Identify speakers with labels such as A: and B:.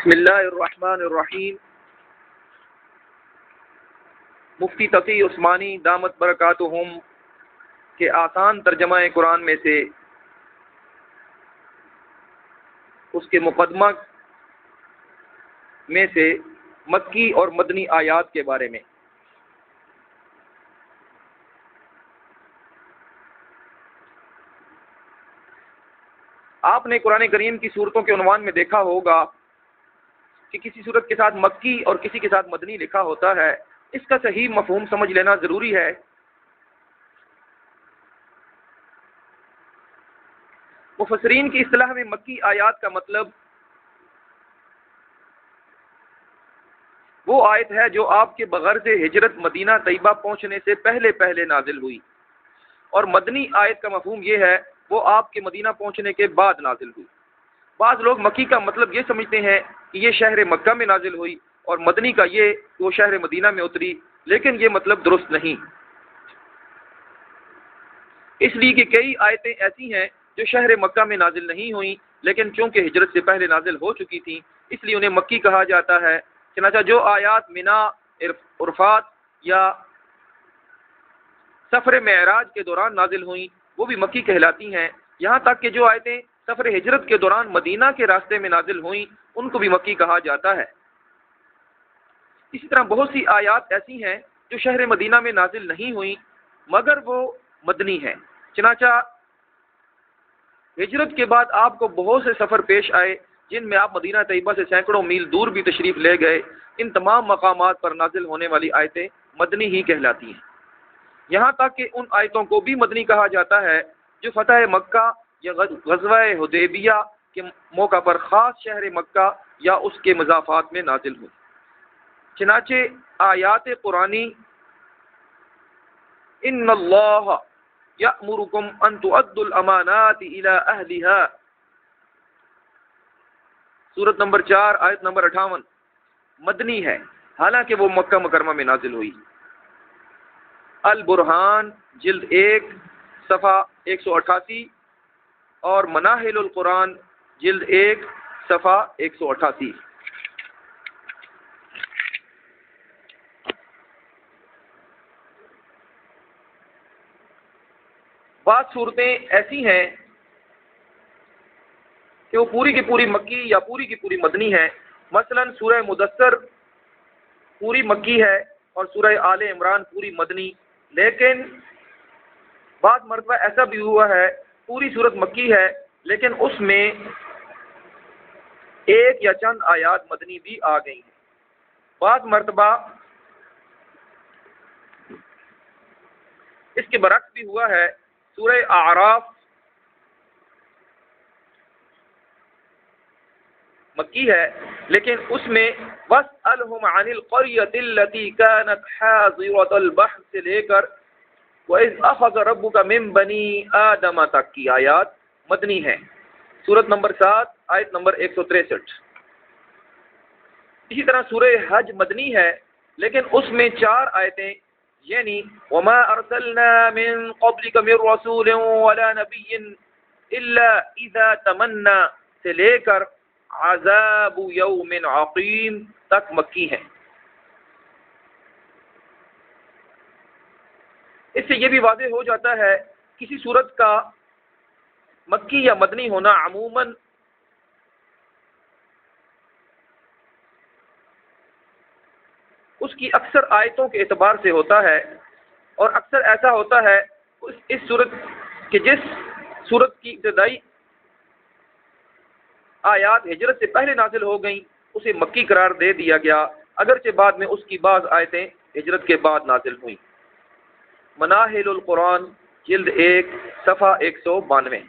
A: بسم اللہ الرحمن الرحیم۔ مفتی تقی عثمانی دامت برکاتہم کے آسان ترجمہ قرآن میں سے اس کے مقدمہ میں سے مکی اور مدنی آیات کے بارے میں۔ آپ نے قرآن کریم کی صورتوں کے عنوان میں دیکھا ہوگا کہ کسی صورت کے ساتھ مکی اور کسی کے ساتھ مدنی لکھا ہوتا ہے۔ اس کا صحیح مفہوم سمجھ لینا ضروری ہے۔ مفسرین کی اصطلاح میں مکی آیات کا مطلب وہ آیت ہے جو آپ کے بغرض ہجرت مدینہ طیبہ پہنچنے سے پہلے نازل ہوئی، اور مدنی آیت کا مفہوم یہ ہے وہ آپ کے مدینہ پہنچنے کے بعد نازل ہوئی۔ بعض لوگ مکی کا مطلب یہ سمجھتے ہیں کہ یہ شہر مکہ میں نازل ہوئی، اور مدنی کا یہ کہ وہ شہر مدینہ میں اتری، لیکن یہ مطلب درست نہیں، اس لیے کہ کئی آیتیں ایسی ہیں جو شہر مکہ میں نازل نہیں ہوئیں، لیکن چونکہ ہجرت سے پہلے نازل ہو چکی تھیں اس لیے انہیں مکی کہا جاتا ہے۔ چنانچہ جو آیات منا، عرفات یا سفر معراج کے دوران نازل ہوئیں وہ بھی مکی کہلاتی ہیں، یہاں تک کہ جو آیتیں سفر ہجرت کے دوران مدینہ کے راستے میں نازل ہوئیں ان کو بھی مکی کہا جاتا ہے۔ اسی طرح بہت سی آیات ایسی ہیں جو شہر مدینہ میں نازل نہیں ہوئیں مگر وہ مدنی ہیں۔ چنانچہ ہجرت کے بعد آپ کو بہت سے سفر پیش آئے جن میں آپ مدینہ طیبہ سے سینکڑوں میل دور بھی تشریف لے گئے۔ ان تمام مقامات پر نازل ہونے والی آیتیں مدنی ہی کہلاتی ہیں، یہاں تک کہ ان آیتوں کو بھی مدنی کہا جاتا ہے جو فتح مکہ یا غزوہ حدیبیہ کے موقع پر خاص شہر مکہ یا اس کے مضافات میں نازل ہوئی۔ چنانچہ آیات قرآنی ان اللہ یأمرکم ان تؤدوا الامانات الی اہلہا، سورت نمبر 4 آیت نمبر 58 مدنی ہے، حالانکہ وہ مکہ مکرمہ میں نازل ہوئی۔ البرہان جلد 1 صفحہ 188 اور مناہل القرآن جلد 1 صفحہ 188۔ بعض صورتیں ایسی ہیں کہ وہ پوری کی پوری مکی یا پوری کی پوری مدنی ہے، مثلا سورہ مدثر پوری مکی ہے اور سورہ آل عمران پوری مدنی، لیکن بعض مرتبہ ایسا بھی ہوا ہے پوری صورت مکی ہے لیکن اس میں ایک یا چند آیات مدنی بھی آ گئی ہیں۔ بعض مرتبہ اس کے برعکس بھی ہوا ہے، سورہ اعراف مکی ہے لیکن اس میں وَاسْأَلْهُمْ عَنِ الْقَرْيَةِ الَّتِي كَانَتْ حَاضِرَةَ الْبَحْرِ سے لے کر وَإِذْ أَخَذَ رَبُّكَ مِنْ بَنِي آدَمَ تک کی آیات مدنی ہیں، سورت نمبر 7 آیت نمبر 163۔ اسی طرح سورہ حج مدنی ہے لیکن اس میں 4 آیتیں یعنی وَمَا أَرْسَلْنَا مِن قَبْلِكَ مِن رَّسُولٍ وَلَا نَبِيٍّ إِلَّا إِذَا تَمَنَّى سے لے کر عذاب یوم عقیم تک مکی ہیں۔ اس سے یہ بھی واضح ہو جاتا ہے کسی صورت کا مکی یا مدنی ہونا عموماً اس کی اکثر آیتوں کے اعتبار سے ہوتا ہے، اور اکثر ایسا ہوتا ہے اس صورت کہ جس صورت کی ابتدائی آیات ہجرت سے پہلے نازل ہو گئیں اسے مکی قرار دے دیا گیا، اگرچہ بعد میں اس کی بعض آیتیں ہجرت کے بعد نازل ہوئیں۔ مناہل القرآن جلد 1 صفحہ 192۔